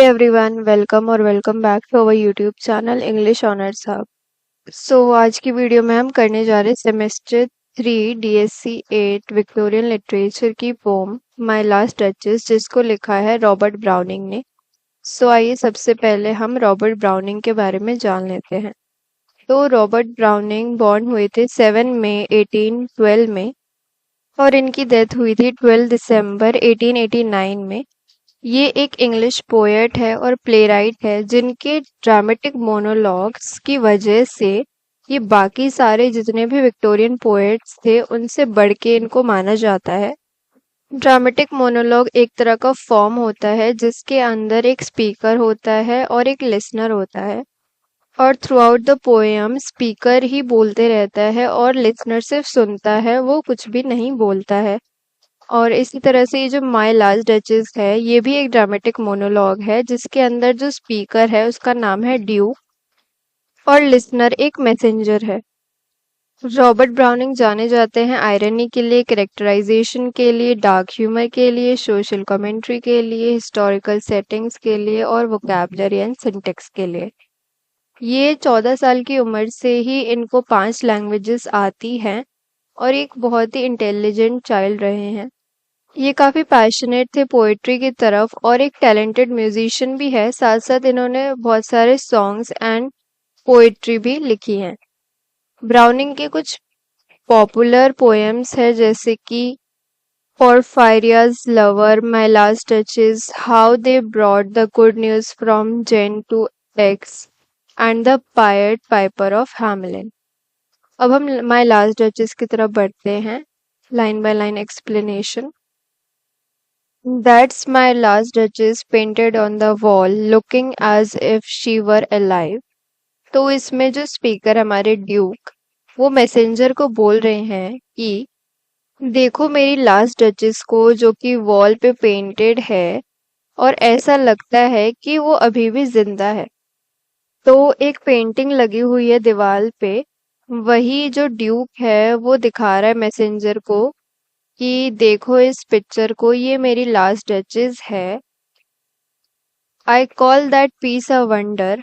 Everyone, welcome back to our YouTube channel English honours hub. आज की video में हम करने जा रहे हैं सेमेस्टर 3 डीएससी 8 विक्टोरियन लिटरेचर की पोम माय लास्ट डचेस, जिसको लिखा है रॉबर्ट ब्राउनिंग ने। आइए सबसे पहले हम रॉबर्ट ब्राउनिंग के बारे में जान लेते हैं। तो रॉबर्ट ब्राउनिंग बॉर्न हुए थे 7 मई 1812 में और इनकी डेथ हुई थी 12 दिसंबर 1889 में। ये एक इंग्लिश पोएट है और प्लेराइट है, जिनके ड्रामेटिक मोनोलॉग्स की वजह से ये बाकी सारे जितने भी विक्टोरियन पोएट्स थे उनसे बढ़ के इनको माना जाता है। ड्रामेटिक मोनोलॉग एक तरह का फॉर्म होता है जिसके अंदर एक स्पीकर होता है और एक लिसनर होता है, और throughout the poem speaker ही बोलते रहता है और लिसनर सिर्फ सुनता है, वो कुछ भी नहीं बोलता है। और इसी तरह से ये जो माय लास्ट डचेस है, ये भी एक ड्रामेटिक मोनोलॉग है जिसके अंदर जो स्पीकर है उसका नाम है ड्यूक और लिसनर एक मैसेंजर है। रॉबर्ट ब्राउनिंग जाने जाते हैं आयरनी के लिए, कैरेक्टराइजेशन के लिए, डार्क ह्यूमर के लिए, सोशल कमेंट्री के लिए, हिस्टोरिकल सेटिंग्स के लिए और वोकैबुलरी एंड सिंटेक्स के लिए। ये 14 साल की उम्र से ही इनको 5 लैंग्वेजेस आती हैं और एक बहुत ही इंटेलिजेंट चाइल्ड रहे हैं। ये काफ़ी पैशनेट थे पोएट्री की तरफ और एक टैलेंटेड म्यूजिशियन भी है। साथ साथ इन्होंने बहुत सारे सॉन्ग्स एंड पोएट्री भी लिखी हैं। ब्राउनिंग के कुछ पॉपुलर पोएम्स है जैसे कि Porphyria's lover, my last duchess, how they brought the good news from जेन to Aix and the pied piper of Hamelin. अब हम माय लास्ट डचेस की तरफ बढ़ते हैं। Line by line explanation. That's my last duchess painted on the wall, looking as if she were alive। तो इसमें जो स्पीकर हमारे ड्यूक, वो मैसेंजर को बोल रहे हैं कि देखो मेरी लास्ट डचेस को, जो कि वॉल पे पेंटेड है और ऐसा लगता है कि वो अभी भी जिंदा है। तो एक पेंटिंग लगी हुई है दीवार पे, वही जो ड्यूक है वो दिखा रहा है मैसेंजर को कि देखो इस पिक्चर को, ये मेरी लास्ट डचेस है। I call that piece a wonder.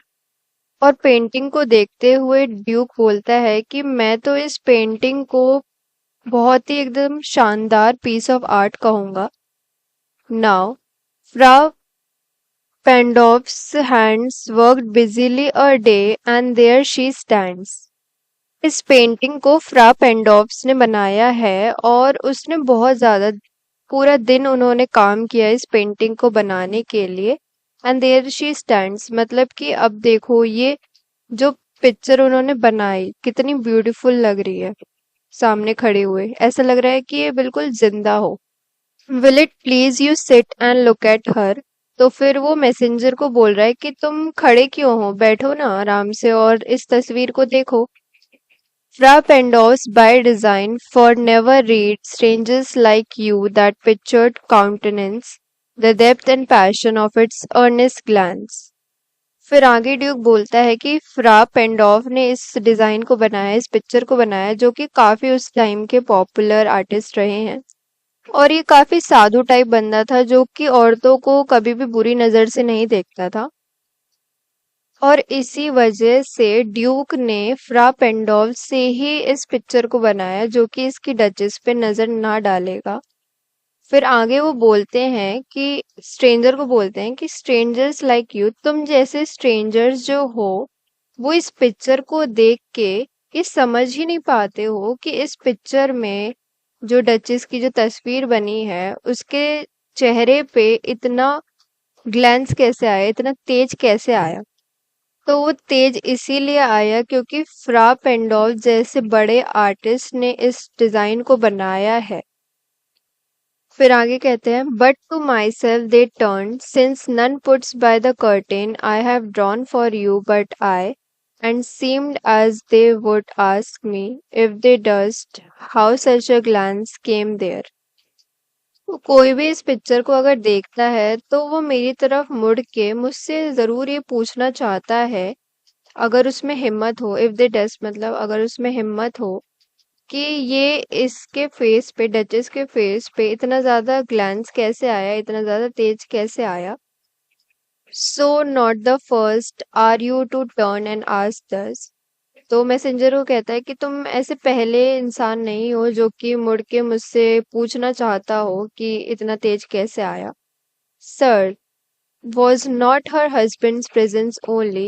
और पेंटिंग को देखते हुए ड्यूक बोलता है कि मैं तो इस पेंटिंग को बहुत ही एकदम शानदार पीस ऑफ आर्ट कहूंगा। Now Fra Pandolf's hands worked busily a day and there she stands. इस पेंटिंग को फ्रा पेंडोफ्स ने बनाया है और उसने बहुत ज्यादा पूरा दिन उन्होंने काम किया इस पेंटिंग को बनाने के लिए। एंड देयर शी स्टैंड्स मतलब कि अब देखो ये जो पिक्चर उन्होंने बनाई कितनी ब्यूटीफुल लग रही है। सामने खड़े हुए ऐसा लग रहा है कि ये बिल्कुल जिंदा हो। Will it please you sit and look at her. तो फिर वो मैसेंजर को बोल रहा है कि तुम खड़े क्यों हो, बैठो ना आराम से और इस तस्वीर को देखो। Fra Pendos by design, for never read strangers like you that pictured countenance, the depth and passion of its earnest glance। फिर आगे ड्यूक बोलता है कि फ्रा पेंडोफ ने इस डिजाइन को बनाया, इस पिक्चर को बनाया, जो कि काफी उस टाइम के पॉपुलर आर्टिस्ट रहे हैं। और ये काफी साधु टाइप बंदा था जो कि औरतों को कभी भी बुरी नजर से नहीं देखता था। और इसी वजह से ड्यूक ने फ्रा पेंडोल से ही इस पिक्चर को बनाया, जो कि इसकी डचेस पे नजर ना डालेगा। फिर आगे वो बोलते हैं कि स्ट्रेंजर को बोलते हैं कि स्ट्रेंजर्स लाइक यू, तुम जैसे स्ट्रेंजर्स जो हो वो इस पिक्चर को देख के ये समझ ही नहीं पाते हो कि इस पिक्चर में जो डचेस की जो तस्वीर बनी है उसके चेहरे पे इतना ग्लैंस कैसे आया, इतना तेज कैसे आया। तो वो तेज इसीलिए आया क्योंकि फ्रा पेंडोल जैसे बड़े आर्टिस्ट ने इस डिजाइन को बनाया है। फिर आगे कहते हैं but to myself they turn, since none puts by the curtain I have drawn for you but I, and seemed as they would ask me if they durst how such a glance came there। तो कोई भी इस picture को अगर देखता है तो वो मेरी तरफ मुड़ के मुझसे जरूर ये पूछना चाहता है, अगर उसमें हिम्मत हो, इफ दे डस्ट मतलब अगर उसमें हिम्मत हो, कि ये इसके फेस पे, डचेस के फेस पे इतना ज्यादा ग्लैंस कैसे आया, इतना ज्यादा तेज कैसे आया। So not the first are you to turn and ask thus. तो मैसेंजर को कहता है कि तुम ऐसे पहले इंसान नहीं हो जो कि मुड़ के मुझसे पूछना चाहता हो कि इतना तेज कैसे आया। Sir, was not her husband's presence only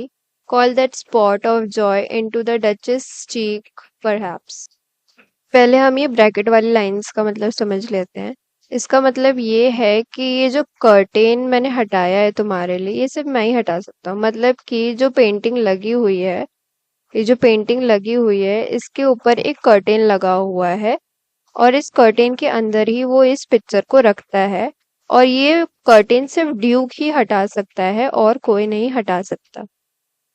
call that spot of joy into the Duchess' cheek, perhaps? पहले हम ये ब्रैकेट वाली लाइंस का मतलब समझ लेते हैं। इसका मतलब ये है कि ये जो कर्टेन मैंने हटाया है तुम्हारे लिए, ये सिर्फ मैं ही हटा सकता हूँ। मतलब कि जो पेंटिंग लगी हुई है, ये जो पेंटिंग लगी हुई है, इसके ऊपर एक कर्टेन लगा हुआ है और इस कर्टेन के अंदर ही वो इस पिक्चर को रखता है। और ये कर्टेन सिर्फ ड्यूक ही हटा सकता है और कोई नहीं हटा सकता।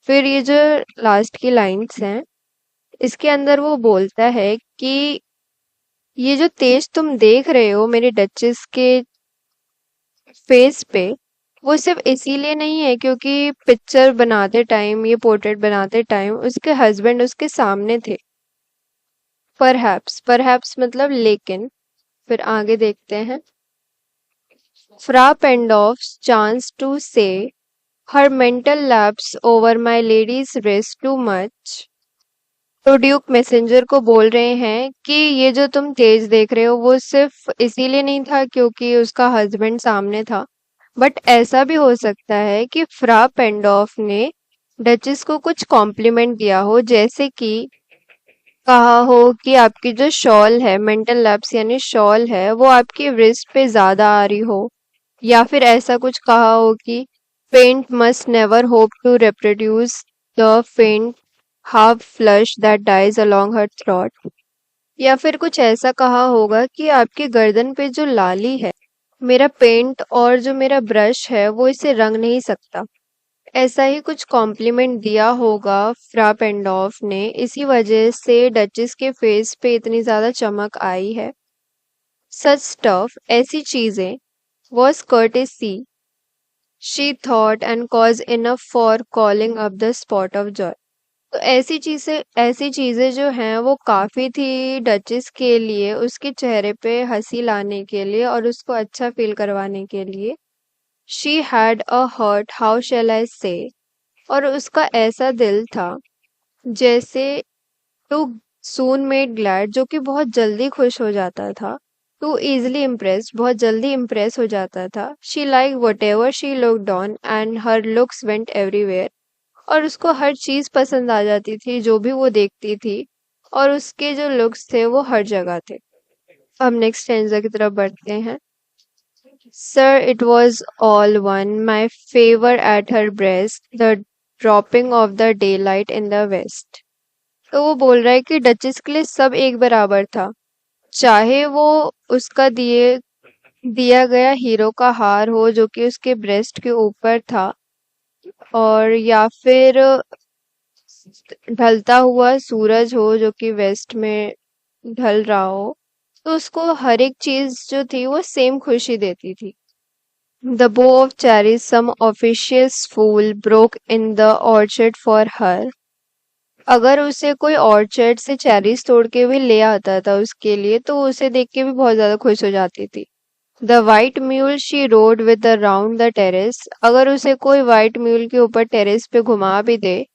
फिर ये जो लास्ट की लाइंस हैं, इसके अंदर वो बोलता है कि ये जो तेज तुम देख रहे हो मेरी डचेस के फेस पे, वो सिर्फ इसीलिए नहीं है क्योंकि पिक्चर बनाते टाइम, ये पोर्ट्रेट बनाते टाइम उसके हस्बैंड उसके सामने थे। परहैप्स मतलब लेकिन। फिर आगे देखते हैं। Fra Pendolph chanced to say, her mental lapse over my lady's wrist too much। तो ड्यूक मैसेंजर को बोल रहे हैं कि ये जो तुम तेज देख रहे हो वो सिर्फ इसीलिए नहीं था क्योंकि उसका हस्बैंड सामने था, बट ऐसा भी हो सकता है कि फ्रा पेंडॉफ ने डचेस को कुछ कॉम्प्लीमेंट दिया हो, जैसे कि कहा हो कि आपकी जो शॉल है, मेंटल लैप्स यानी शॉल है, वो आपकी रिस्ट पे ज्यादा आ रही हो, या फिर ऐसा कुछ कहा हो कि paint must never hope to reproduce the faint half flush that dies along her throat। या फिर कुछ ऐसा कहा होगा कि आपकी गर्दन पे जो लाली है, मेरा पेंट और जो मेरा ब्रश है वो इसे रंग नहीं सकता। ऐसा ही कुछ कॉम्प्लीमेंट दिया होगा फ्रा पेंडॉफ ने, इसी वजह से डचेस के फेस पे इतनी ज्यादा चमक आई है। सच स्टफ, ऐसी चीजें, was courtesy she thought and cause enough for calling up the spot of joy। तो ऐसी चीजें जो हैं वो काफी थी डचेस के लिए, उसके चेहरे पे हंसी लाने के लिए और उसको अच्छा फील करवाने के लिए। She had a heart, how shall I say, और उसका ऐसा दिल था जैसे टू सून मेड ग्लैड, जो कि बहुत जल्दी खुश हो जाता था। टू इजिली इम्प्रेस्ड, बहुत जल्दी इम्प्रेस हो जाता था। She like what ever she looked on and her looks went everywhere, और उसको हर चीज पसंद आ जाती थी जो भी वो देखती थी, और उसके जो लुक्स थे वो हर जगह थे। अब नेक्स्ट स्टेंजा की तरफ बढ़ते हैं। Sir, it was all one, my favour at her breast, the dropping of the daylight in the west. तो वो बोल रहा है कि डचेस के लिए सब एक बराबर था, चाहे वो उसका दिया गया हीरो का हार हो जो कि उसके ब्रेस्ट के ऊपर था, और या फिर ढलता हुआ सूरज हो जो कि वेस्ट में ढल रहा हो। तो उसको हर एक चीज जो थी वो सेम खुशी देती थी। The bough of cherries some officious fool broke in the orchard for her. अगर उसे कोई ऑर्चर्ड से चेरीज तोड़ के भी ले आता था उसके लिए, तो वो उसे देख के भी बहुत ज्यादा खुश हो जाती थी। The white mule she road with around the terrace. अगर उसे कोई वाइट म्यूल के ऊपर टेरेस पे घुमा भी दे,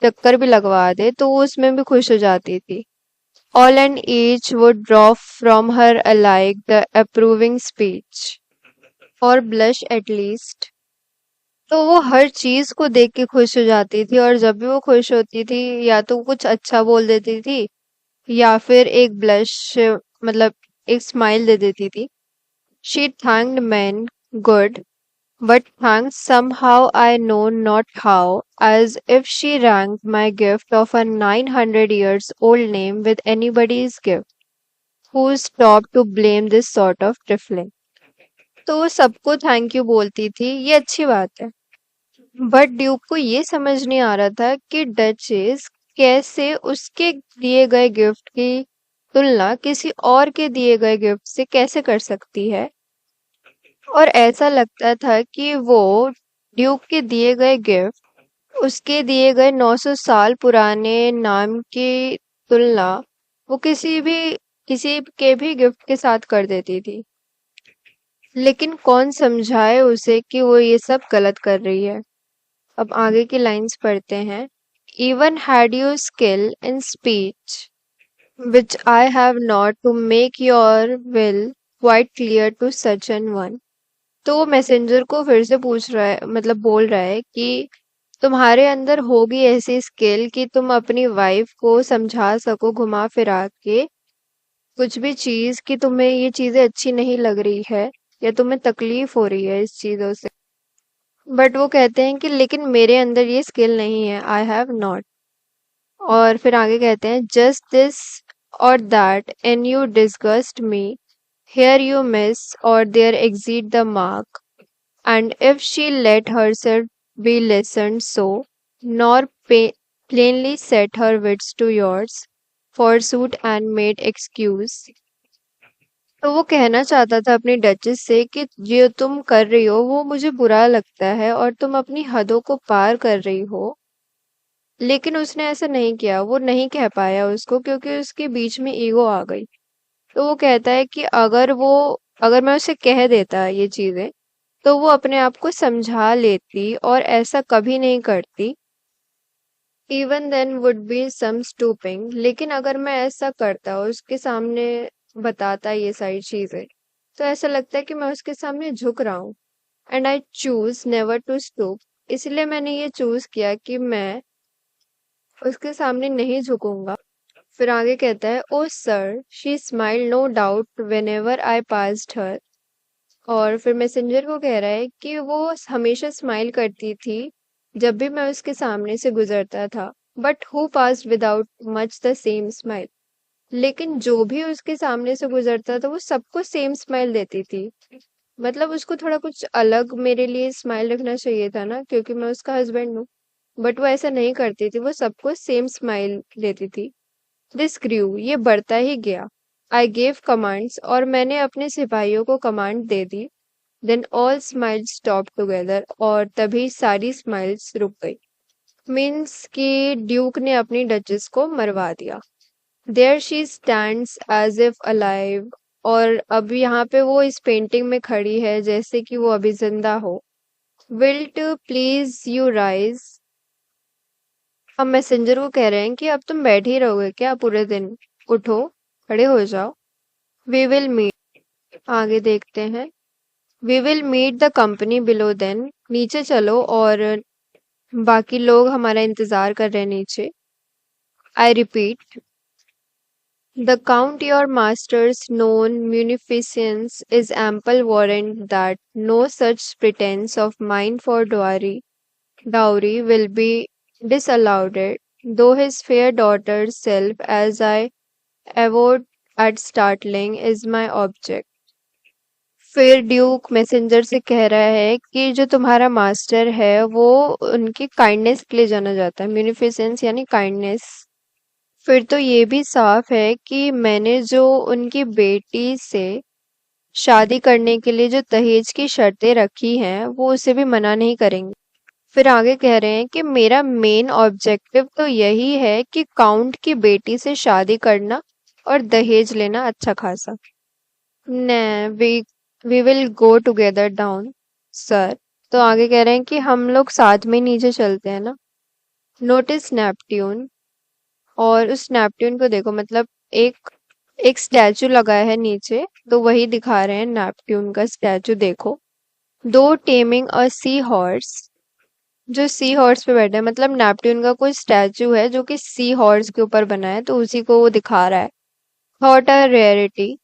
टक्कर भी लगवा दे, तो वो उसमें भी खुश हो जाती थी। All and each would draw from her alike the approving speech और ब्लश एट लीस्ट। तो वो हर चीज को देख के खुश हो जाती थी, और जब भी वो खुश होती थी या तो कुछ अच्छा बोल देती थी या फिर एक ब्लश, मतलब एक स्माइल दे देती थी। She thanked man good, but thanks somehow I know not how, as if she ranked my gift of a 900 years old name with anybody's gift, who stopped to blame this sort of trifling। तो वो सबको thank you बोलती थी, ये अच्छी बात है, but Duke को ये समझ नहीं आ रहा था कि डचेस कैसे उसके दिए गए गिफ्ट की तुलना किसी और के दिए गए गिफ्ट से कैसे कर सकती है। और ऐसा लगता था कि वो ड्यूक के दिए गए गिफ्ट उसके दिए गए 900 साल पुराने नाम की तुलना वो किसी के भी गिफ्ट के साथ कर देती थी। लेकिन कौन समझाए उसे कि वो ये सब गलत कर रही है। अब आगे की लाइंस पढ़ते हैं। Even had you skill in speech which I have not to make your will quite clear to such an one। तो वो मैसेंजर को फिर से पूछ रहा है, मतलब बोल रहा है कि तुम्हारे अंदर होगी ऐसी स्किल कि तुम अपनी वाइफ को समझा सको घुमा फिरा के कुछ भी चीज कि तुम्हें ये चीजें अच्छी नहीं लग रही है या तुम्हें तकलीफ हो रही है इस चीजों से। बट वो कहते हैं कि लेकिन मेरे अंदर ये स्किल नहीं है, आई हैव नॉट। और फिर आगे कहते हैं जस्ट दिस और that in you disgust me, here you miss or there exceed the mark, and if she let herself be listened so, nor plainly set her wits to yours, forsuit and made excuse। तो वो कहना चाहता था अपनी duchess से कि जो तुम कर रही हो वो मुझे बुरा लगता है और तुम अपनी हदों को पार कर रही हो। लेकिन उसने ऐसा नहीं किया, वो नहीं कह पाया उसको क्योंकि उसके बीच में ईगो आ गई। तो वो कहता है कि अगर मैं उसे कह देता ये चीजें तो वो अपने आप को समझा लेती और ऐसा कभी नहीं करती। Even then would be some stooping, लेकिन अगर मैं ऐसा करता उसके सामने बताता ये सारी चीजें तो ऐसा लगता है कि मैं उसके सामने झुक रहा हूँ। And I choose never to stoop, इसलिए मैंने ये चूज किया कि मैं उसके सामने नहीं झुकूंगा। फिर आगे कहता है oh sir she smiled no doubt whenever I passed her. और फिर मैसेंजर को कह रहा है कि वो हमेशा स्माइल करती थी जब भी मैं उसके सामने से गुजरता था। But who passed without much the same smile, लेकिन जो भी उसके सामने से गुजरता था वो सबको सेम स्माइल देती थी। मतलब उसको थोड़ा कुछ अलग मेरे लिए स्माइल रखना चाहिए था ना, क्योंकि मैं उसका हस्बैंड हूँ। बट वो ऐसा नहीं करती थी, वो सबको सेम स्माइल देती थी। दिस ग्रू, ये बढ़ता ही गया। आई गेव कमांड्स, और मैंने अपने सिपाहियों को कमांड दे दी। Then all smiles stopped together, और तभी सारी स्माइल्स रुक गई। मीन्स कि ड्यूक ने अपनी डचेस को मरवा दिया। There she stands as if alive, और अब यहाँ पे वो इस पेंटिंग में खड़ी है जैसे कि वो अभी जिंदा हो। विल्ट प्लीज यू राइज, हम मैसेंजर को कह रहे हैं कि अब तुम बैठे ही रहोगे क्या पूरे दिन, उठो, खड़े हो जाओ। वी विल मीट, आगे देखते हैं। We will meet the company below then, नीचे चलो और बाकी लोग हमारा इंतजार कर रहे हैं नीचे। I repeat, the count your masters known munificence is ample warrant that no such pretense of mine for dowry will be disallowed, though his fair daughter's self, as I avowed at startling, is my object। फिर Duke messenger से कह रहा है कि जो तुम्हारा master है वो उनकी काइंडनेस के लिए जाना जाता है, म्यूनिफिसेंस यानी काइंडनेस। फिर तो ये भी साफ है कि मैंने जो उनकी बेटी से शादी करने के लिए जो दहेज की शर्तें रखी हैं वो उसे भी मना नहीं करेंगे। फिर आगे कह रहे हैं कि मेरा मेन ऑब्जेक्टिव तो यही है कि काउंट की बेटी से शादी करना और दहेज लेना अच्छा खासा। Nay we will go together down sir. तो आगे कह रहे हैं कि हम लोग साथ में नीचे चलते हैं ना। नोटिस नेपट्यून, और उस नेपट्यून को देखो, मतलब एक एक स्टैचू लगा है नीचे, तो वही दिखा रहे हैं नेपट्यून का स्टैचू देखो। दो टेमिंग अ सी हॉर्स, जो सी हॉर्स पे बैठा है, मतलब नेपट्यून का कोई स्टैचू है जो कि सी हॉर्स के ऊपर बना है, तो उसी को वो दिखा रहा है। थॉट अ रेयरिटी,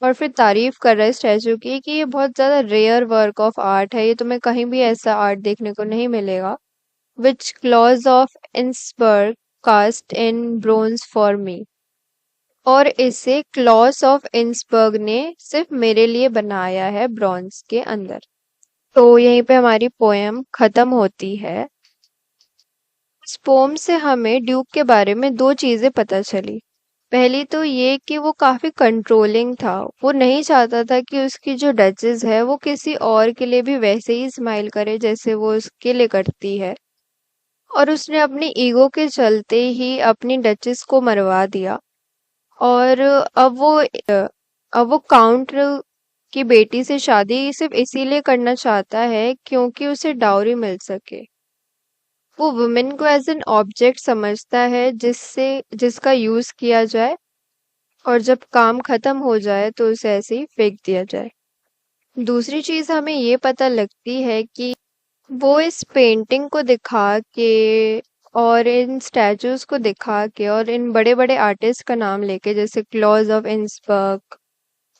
और फिर तारीफ कर रहा है स्टैचू की कि ये बहुत ज्यादा रेयर वर्क ऑफ आर्ट है, ये तुम्हें कहीं भी ऐसा आर्ट देखने को नहीं मिलेगा। Which Claus of Innsbruck cast in bronze for me, और इसे क्लॉस ऑफ इंसबर्ग ने सिर्फ मेरे लिए बनाया है ब्रॉन्ज के अंदर। तो यहीं पे हमारी पोयम खत्म होती है। इस पोम से हमें ड्यूक के बारे में दो चीजें पता चली। पहली तो ये कि वो काफी कंट्रोलिंग था, वो नहीं चाहता था कि उसकी जो डचेस है वो किसी और के लिए भी वैसे ही स्माइल करे जैसे वो उसके लिए करती है। और उसने अपनी ईगो के चलते ही अपनी डचेस को मरवा दिया। और अब वो काउंट कि बेटी से शादी सिर्फ इसीलिए करना चाहता है क्योंकि उसे डाउरी मिल सके। वो वुमेन को एज एन ऑब्जेक्ट समझता है जिसका यूज किया जाए और जब काम खत्म हो जाए तो उसे ऐसे ही फेंक दिया जाए। दूसरी चीज हमें ये पता लगती है कि वो इस पेंटिंग को दिखा के और इन स्टैचूज को दिखा के और इन बड़े बड़े आर्टिस्ट का नाम लेके जैसे क्लॉज ऑफ इंसबर्ग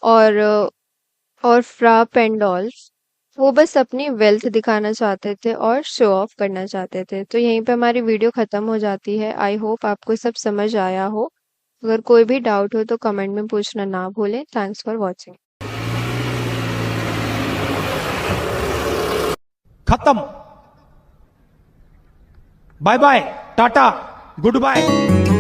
और फ्रा पेंडोल्फ, वो बस अपनी वेल्थ दिखाना चाहते थे और शो ऑफ करना चाहते थे। तो यहीं पे हमारी वीडियो खत्म हो जाती है। आई होप आपको सब समझ आया हो। अगर कोई भी डाउट हो तो कमेंट में पूछना ना भूलें। Thanks for watching. खत्म। Bye bye, tata, good bye.